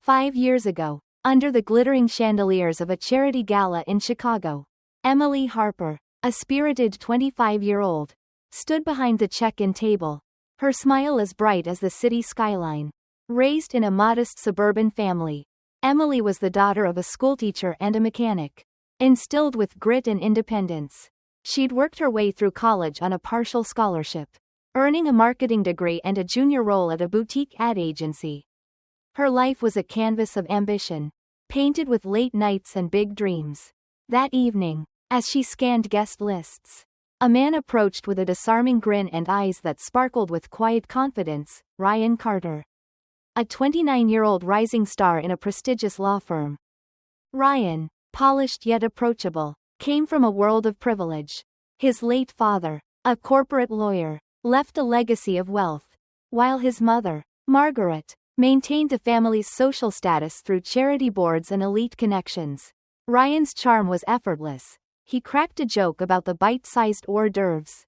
5 years ago, under the glittering chandeliers of a charity gala in Chicago, Emily Harper, a spirited 25-year-old, stood behind the check-in table, her smile as bright as the city skyline. Raised in a modest suburban family, Emily was the daughter of a schoolteacher and a mechanic. Instilled with grit and independence, she'd worked her way through college on a partial scholarship, earning a marketing degree and a junior role at a boutique ad agency. Her life was a canvas of ambition, painted with late nights and big dreams. That evening, as she scanned guest lists, a man approached with a disarming grin and eyes that sparkled with quiet confidence: Ryan Carter, a 29-year-old rising star in a prestigious law firm. Ryan, polished yet approachable, came from a world of privilege. His late father, a corporate lawyer, left a legacy of wealth, while his mother, Margaret, maintained the family's social status through charity boards and elite connections. Ryan's charm was effortless. He cracked a joke about the bite-sized hors d'oeuvres,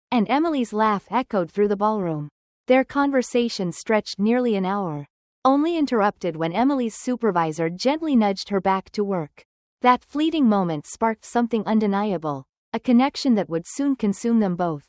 and Emily's laugh echoed through the ballroom. Their conversation stretched nearly an hour, only interrupted when Emily's supervisor gently nudged her back to work. That fleeting moment sparked something undeniable, a connection that would soon consume them both.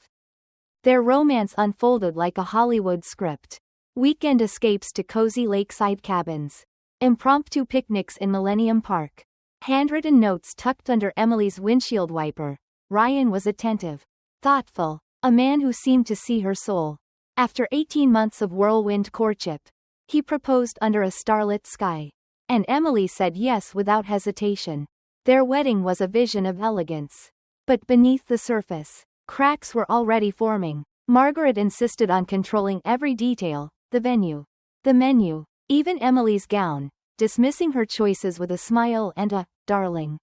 Their romance unfolded like a Hollywood script. Weekend escapes to cozy lakeside cabins, impromptu picnics in Millennium Park, handwritten notes tucked under Emily's windshield wiper. Ryan was attentive, thoughtful, a man who seemed to see her soul. After 18 months of whirlwind courtship, he proposed under a starlit sky, and Emily said yes without hesitation. Their wedding was a vision of elegance. But beneath the surface, cracks were already forming. Margaret insisted on controlling every detail: the venue, the menu, even Emily's gown, dismissing her choices with a smile and a "darling,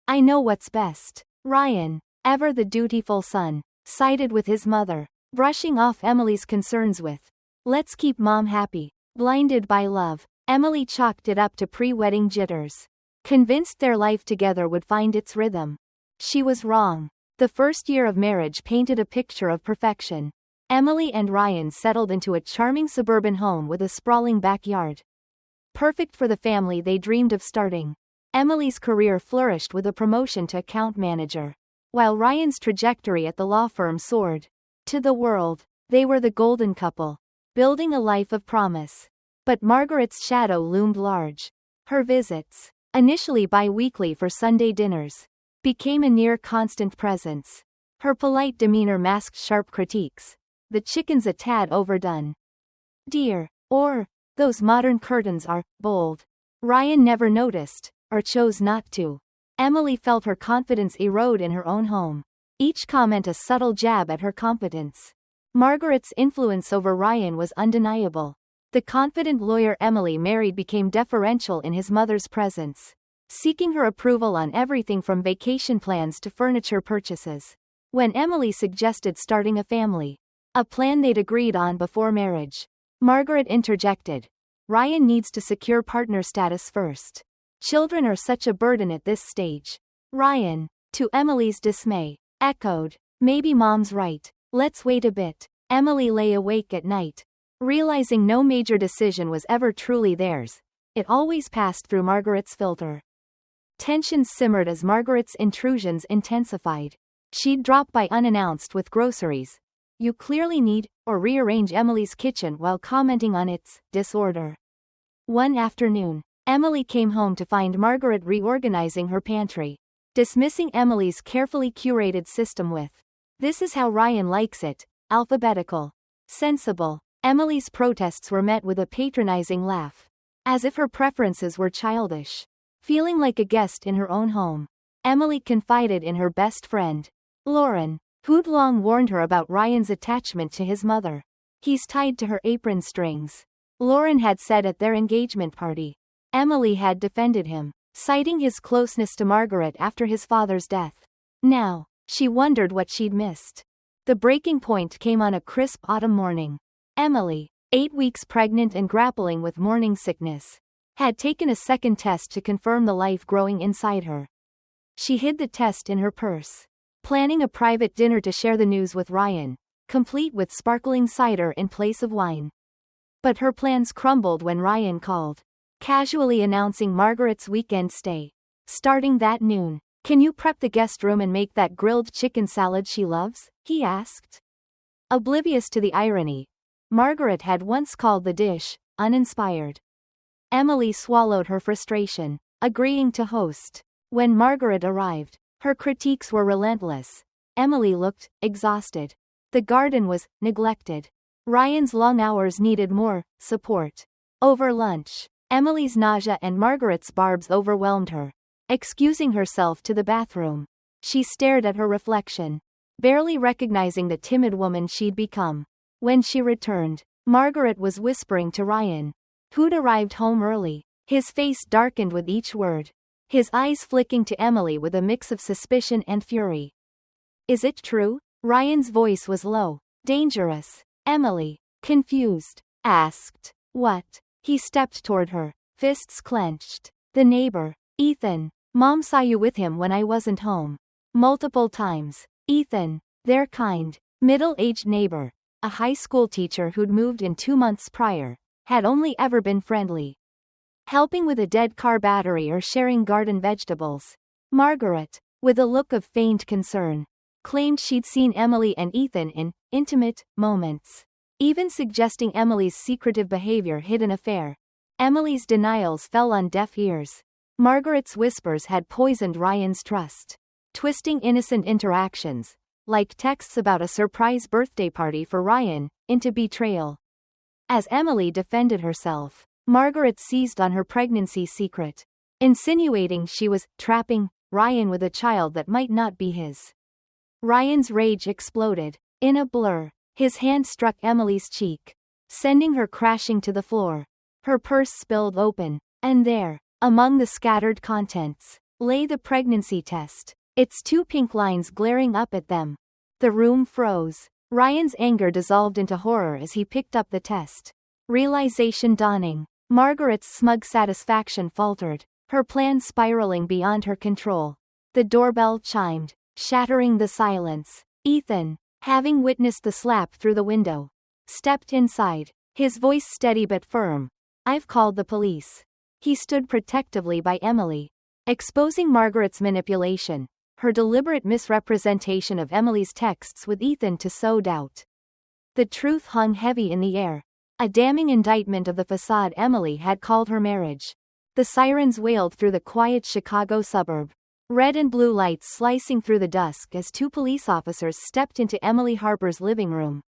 I know what's best." Ryan, ever the dutiful son, sided with his mother, brushing off Emily's concerns with, "Let's keep mom happy." Blinded by love, Emily chalked it up to pre-wedding jitters, convinced their life together would find its rhythm. She was wrong. The first year of marriage painted a picture of perfection. Emily and Ryan settled into a charming suburban home with a sprawling backyard, perfect for the family they dreamed of starting. Emily's career flourished with a promotion to account manager, while Ryan's trajectory at the law firm soared. To the world, they were the golden couple, building a life of promise. But Margaret's shadow loomed large. Her visits, initially bi-weekly for Sunday dinners, became a near-constant presence. Her polite demeanor masked sharp critiques. "The chicken's a tad overdone, dear," or "those modern curtains are bold." Ryan never noticed, or chose not to. Emily felt her confidence erode in her own home, each comment a subtle jab at her competence. Margaret's influence over Ryan was undeniable. The confident lawyer Emily married became deferential in his mother's presence, seeking her approval on everything from vacation plans to furniture purchases. When Emily suggested starting a family, a plan they'd agreed on before marriage, Margaret interjected, "Ryan needs to secure partner status first. Children are such a burden at this stage." Ryan, to Emily's dismay, echoed, "Maybe mom's right. Let's wait a bit." Emily lay awake at night, realizing no major decision was ever truly theirs. It always passed through Margaret's filter. Tensions simmered as Margaret's intrusions intensified. She'd drop by unannounced with groceries. "You clearly need," or rearrange Emily's kitchen while commenting on its disorder. One afternoon, Emily came home to find Margaret reorganizing her pantry, dismissing Emily's carefully curated system with, "This is how Ryan likes it, alphabetical." Sensible. Emily's protests were met with a patronizing laugh, as if her preferences were childish. Feeling like a guest in her own home, Emily confided in her best friend, Lauren, who'd long warned her about Ryan's attachment to his mother. "He's tied to her apron strings," Lauren had said at their engagement party. Emily had defended him, citing his closeness to Margaret after his father's death. Now, she wondered what she'd missed. The breaking point came on a crisp autumn morning. Emily, 8 weeks pregnant and grappling with morning sickness, had taken a second test to confirm the life growing inside her. She hid the test in her purse, planning a private dinner to share the news with Ryan, complete with sparkling cider in place of wine. But her plans crumbled when Ryan called. casually announcing Margaret's weekend stay. Starting that noon. Can you prep the guest room and make that grilled chicken salad she loves? He asked. Oblivious to the irony, Margaret had once called the dish uninspired. Emily swallowed her frustration, agreeing to host. When Margaret arrived, her critiques were relentless. Emily looked exhausted. The garden was neglected. Ryan's long hours needed more support. Over lunch, Emily's nausea and Margaret's barbs overwhelmed her. Excusing herself to the bathroom, she stared at her reflection, barely recognizing the timid woman she'd become. When she returned, Margaret was whispering to Ryan, who'd arrived home early. His face darkened with each word, his eyes flicking to Emily with a mix of suspicion and fury. Is it true? Ryan's voice was low. Dangerous. Emily, confused, asked. What? He stepped toward her, fists clenched. The neighbor, Ethan. Mom saw you with him when I wasn't home. Multiple times. Ethan, their kind, middle-aged neighbor, a high school teacher who'd moved in 2 months prior, had only ever been friendly. Helping with a dead car battery or sharing garden vegetables. Margaret, with a look of feigned concern, claimed she'd seen Emily and Ethan in intimate moments, even suggesting Emily's secretive behavior hid an affair. Emily's denials fell on deaf ears. Margaret's whispers had poisoned Ryan's trust, twisting innocent interactions, like texts about a surprise birthday party for Ryan, into betrayal. As Emily defended herself, Margaret seized on her pregnancy secret, insinuating she was trapping Ryan with a child that might not be his. Ryan's rage exploded. In a blur, his hand struck Emily's cheek, sending her crashing to the floor. Her purse spilled open, and there, among the scattered contents, lay the pregnancy test, its 2 pink lines glaring up at them. The room froze. Ryan's anger dissolved into horror as he picked up the test. Realization dawning. Margaret's smug satisfaction faltered, her plan spiraling beyond her control. The doorbell chimed, shattering the silence. Ethan, having witnessed the slap through the window, stepped inside, his voice steady but firm. I've called the police. He stood protectively by Emily, exposing Margaret's manipulation, her deliberate misrepresentation of Emily's texts with Ethan to sow doubt. The truth hung heavy in the air, a damning indictment of the facade Emily had called her marriage. The sirens wailed through the quiet Chicago suburb, red and blue lights slicing through the dusk as 2 police officers stepped into Emily Harper's living room.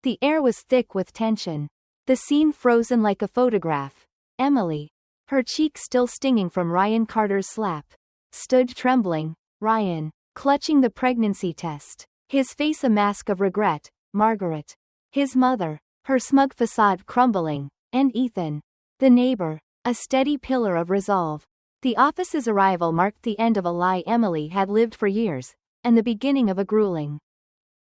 The air was thick with tension, the scene frozen like a photograph. Emily, her cheek still stinging from Ryan Carter's slap, stood trembling. Ryan, clutching the pregnancy test, his face a mask of regret. Margaret, his mother, her smug facade crumbling, and Ethan, the neighbor, a steady pillar of resolve. The office's arrival marked the end of a lie Emily had lived for years, and the beginning of a grueling,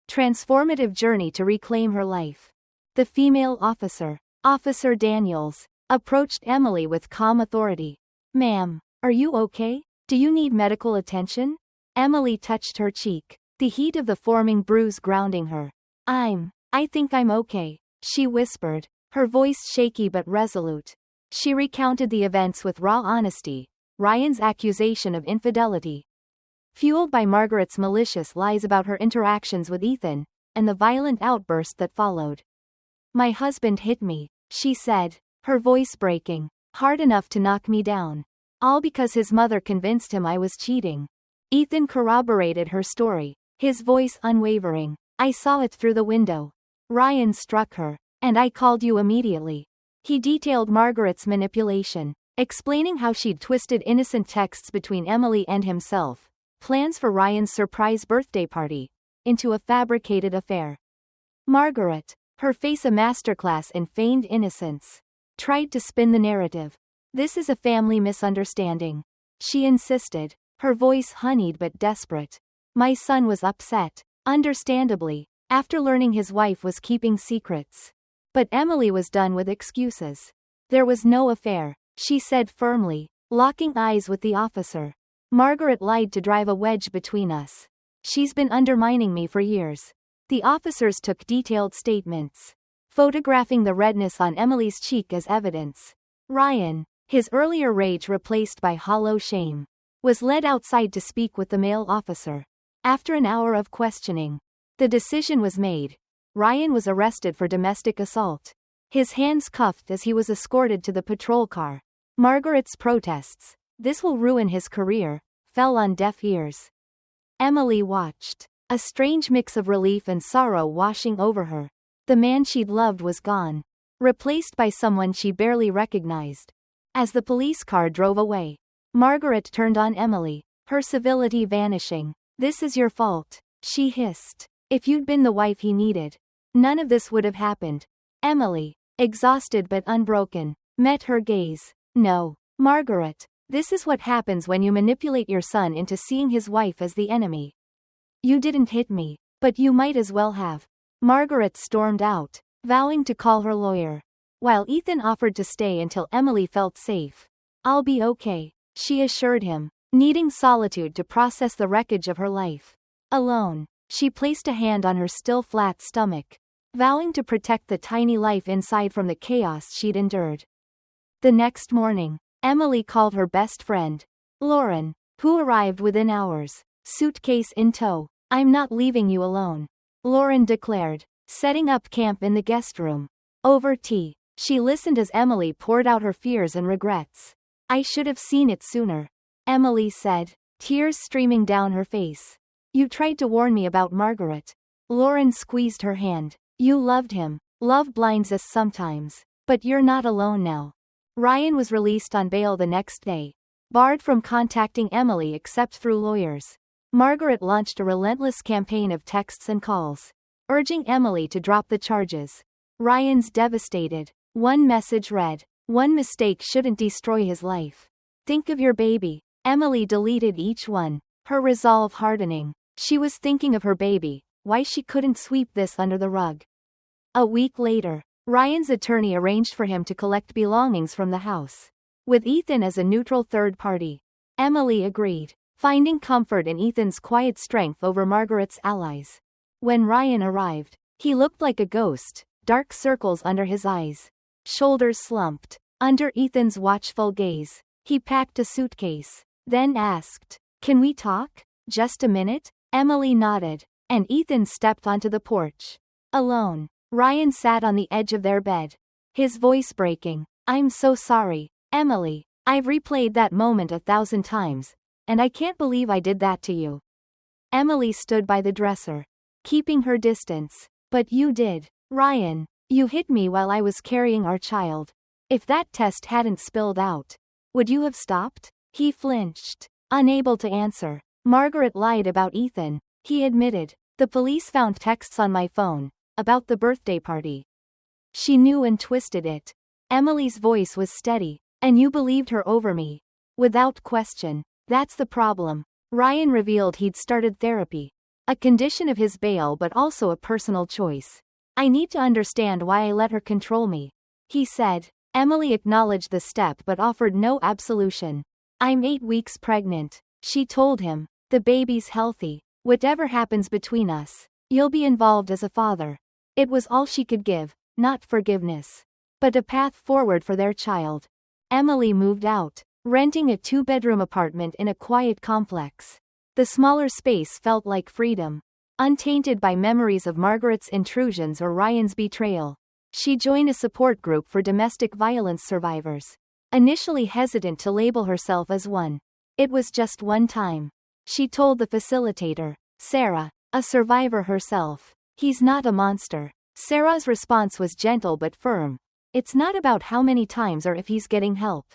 transformative journey to reclaim her life. The female officer, Officer Daniels, approached Emily with calm authority. Ma'am, are you okay? Do you need medical attention? Emily touched her cheek, the heat of the forming bruise grounding her. I think I'm okay, she whispered, her voice shaky but resolute. She recounted the events with raw honesty, Ryan's accusation of infidelity, fueled by Margaret's malicious lies about her interactions with Ethan, and the violent outburst that followed. My husband hit me, she said, her voice breaking, hard enough to knock me down. All because his mother convinced him I was cheating. Ethan corroborated her story, his voice unwavering. I saw it through the window. Ryan struck her, and I called you immediately. He detailed Margaret's manipulation, explaining how she'd twisted innocent texts between Emily and himself, plans for Ryan's surprise birthday party, into a fabricated affair. Margaret, her face a masterclass in feigned innocence, tried to spin the narrative. This is a family misunderstanding, she insisted, her voice honeyed but desperate. My son was upset, understandably, after learning his wife was keeping secrets. But Emily was done with excuses. There was no affair, she said firmly, locking eyes with the officer. Margaret lied to drive a wedge between us. She's been undermining me for years. The officers took detailed statements, photographing the redness on Emily's cheek as evidence. Ryan, his earlier rage replaced by hollow shame, was led outside to speak with the male officer. After an hour of questioning, the decision was made. Ryan was arrested for domestic assault. His hands cuffed as he was escorted to the patrol car. Margaret's protests, "This will ruin his career," fell on deaf ears. Emily watched, a strange mix of relief and sorrow washing over her. The man she'd loved was gone, replaced by someone she barely recognized. As the police car drove away, Margaret turned on Emily, her civility vanishing. "This is your fault," she hissed. "If you'd been the wife he needed, none of this would have happened." Emily, exhausted but unbroken, met her gaze. "No, Margaret, this is what happens when you manipulate your son into seeing his wife as the enemy. You didn't hit me, but you might as well have." Margaret stormed out, vowing to call her lawyer, while Ethan offered to stay until Emily felt safe. "I'll be okay," she assured him, needing solitude to process the wreckage of her life. Alone, she placed a hand on her still flat stomach, vowing to protect the tiny life inside from the chaos she'd endured. The next morning, Emily called her best friend, Lauren, who arrived within hours, suitcase in tow. "I'm not leaving you alone," Lauren declared, setting up camp in the guest room. Over tea, she listened as Emily poured out her fears and regrets. "I should have seen it sooner," Emily said, tears streaming down her face. "You tried to warn me about Margaret." Lauren squeezed her hand. "You loved him. Love blinds us sometimes. But you're not alone now." Ryan was released on bail the next day, barred from contacting Emily except through lawyers. Margaret launched a relentless campaign of texts and calls, urging Emily to drop the charges. Ryan's devastated. One message read, "One mistake shouldn't destroy his life. Think of your baby." Emily deleted each one, her resolve hardening. She was thinking of her baby, why she couldn't sweep this under the rug. A week later, Ryan's attorney arranged for him to collect belongings from the house, with Ethan as a neutral third party. Emily agreed, finding comfort in Ethan's quiet strength over Margaret's allies. When Ryan arrived, he looked like a ghost, dark circles under his eyes, shoulders slumped. Under Ethan's watchful gaze, he packed a suitcase, then asked, "Can we talk? Just a minute?" Emily nodded, and Ethan stepped onto the porch. Alone, Ryan sat on the edge of their bed, his voice breaking. "I'm so sorry, Emily. I've replayed that moment 1,000 times, and I can't believe I did that to you." Emily stood by the dresser, keeping her distance. "But you did, Ryan. You hit me while I was carrying our child. If that test hadn't spilled out, would you have stopped?" He flinched, unable to answer. "Margaret lied about Ethan," he admitted. "The police found texts on my phone, about the birthday party. She knew and twisted it." Emily's voice was steady. "And you believed her over me?" "Without question. That's the problem." Ryan revealed he'd started therapy, a condition of his bail but also a personal choice. "I need to understand why I let her control me," he said. Emily acknowledged the step but offered no absolution. "I'm 8 weeks pregnant," she told him. "The baby's healthy. Whatever happens between us, you'll be involved as a father." It was all she could give, not forgiveness, but a path forward for their child. Emily moved out, renting a 2-bedroom apartment in a quiet complex. The smaller space felt like freedom, untainted by memories of Margaret's intrusions or Ryan's betrayal. She joined a support group for domestic violence survivors, initially hesitant to label herself as one. It was just one time, she told the facilitator, Sarah, a survivor herself. "He's not a monster." Sarah's response was gentle but firm. "It's not about how many times or if he's getting help.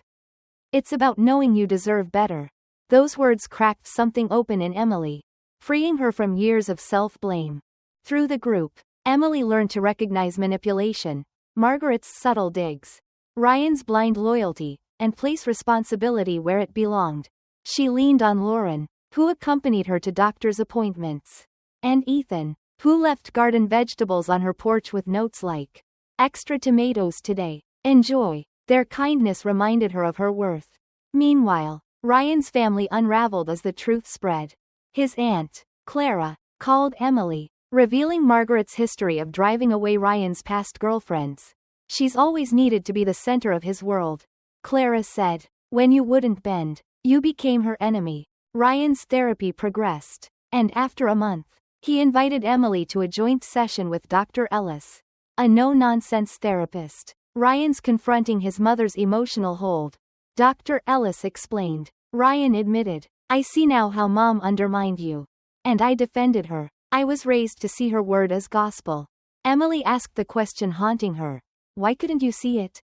It's about knowing you deserve better." Those words cracked something open in Emily, freeing her from years of self-blame. Through the group, Emily learned to recognize manipulation, Margaret's subtle digs, Ryan's blind loyalty, and place responsibility where it belonged. She leaned on Lauren, who accompanied her to doctor's appointments, and Ethan, who left garden vegetables on her porch with notes like, "Extra tomatoes today. Enjoy." Their kindness reminded her of her worth. Meanwhile, Ryan's family unraveled as the truth spread. His aunt, Clara, called Emily, revealing Margaret's history of driving away Ryan's past girlfriends. "She's always needed to be the center of his world," Clara said. When you wouldn't bend, you became her enemy. Ryan's therapy progressed, and after a month, he invited Emily to a joint session with Dr. Ellis, a no-nonsense therapist. Ryan's confronting his mother's emotional hold. Dr. Ellis explained. Ryan admitted, I see now how Mom undermined you. And I defended her. I was raised to see her word as gospel. Emily asked the question haunting her. Why couldn't you see it?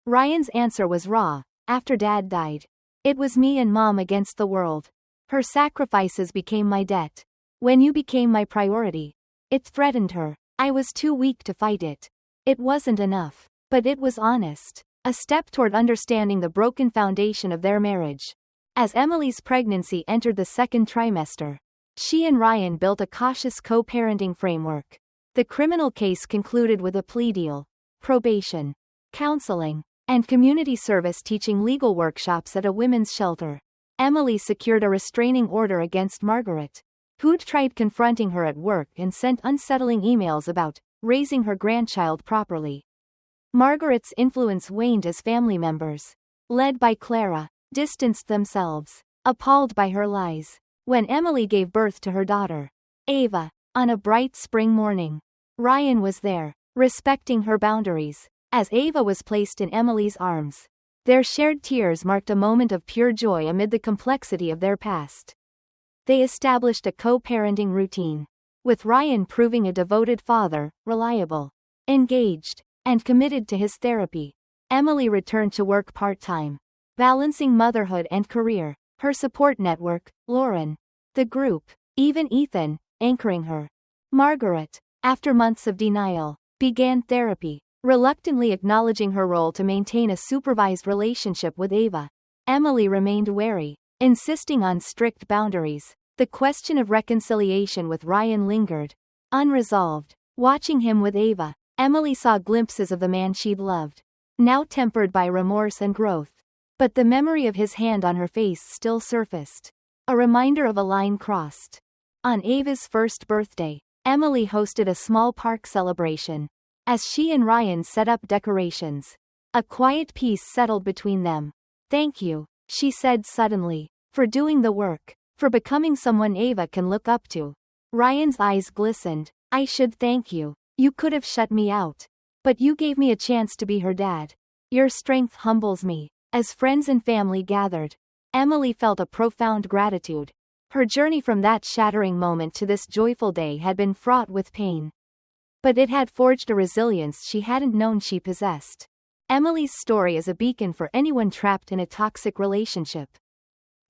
Ryan's answer was raw. After Dad died, it was me and Mom against the world. Her sacrifices became my debt. When you became my priority, it threatened her. I was too weak to fight it. It wasn't enough, but it was honest. A step toward understanding the broken foundation of their marriage. As Emily's pregnancy entered the second trimester, she and Ryan built a cautious co-parenting framework. The criminal case concluded with a plea deal, probation, counseling, and community service teaching legal workshops at a women's shelter. Emily secured a restraining order against Margaret, who'd tried confronting her at work and sent unsettling emails about raising her grandchild properly. Margaret's influence waned as family members, led by Clara, distanced themselves, appalled by her lies. When Emily gave birth to her daughter, Ava, on a bright spring morning, Ryan was there, respecting her boundaries. As Ava was placed in Emily's arms, their shared tears marked a moment of pure joy amid the complexity of their past. They established a co-parenting routine, with Ryan proving a devoted father, reliable, engaged, and committed to his therapy. Emily returned to work part-time, balancing motherhood and career. Her support network, Lauren, the group, even Ethan, anchoring her. Margaret, after months of denial, began therapy, reluctantly acknowledging her role to maintain a supervised relationship with Ava. Emily remained wary, insisting on strict boundaries. The question of reconciliation with Ryan lingered, unresolved. Watching him with Ava, Emily saw glimpses of the man she'd loved, now tempered by remorse and growth. But the memory of his hand on her face still surfaced, a reminder of a line crossed. On Ava's first birthday, Emily hosted a small park celebration. As she and Ryan set up decorations, a quiet peace settled between them. Thank you, she said suddenly, for doing the work, for becoming someone Ava can look up to. Ryan's eyes glistened. I should thank you. You could have shut me out, but you gave me a chance to be her dad. Your strength humbles me. As friends and family gathered, Emily felt a profound gratitude. Her journey from that shattering moment to this joyful day had been fraught with pain, but it had forged a resilience she hadn't known she possessed. Emily's story is a beacon for anyone trapped in a toxic relationship.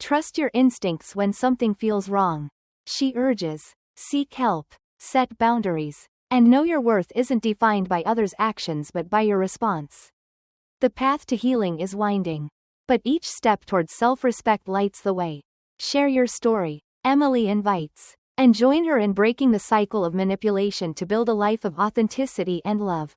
Trust your instincts when something feels wrong, she urges. Seek help, set boundaries, and know your worth isn't defined by others' actions but by your response. The path to healing is winding, but each step towards self-respect lights the way. Share your story, Emily invites, and join her in breaking the cycle of manipulation to build a life of authenticity and love.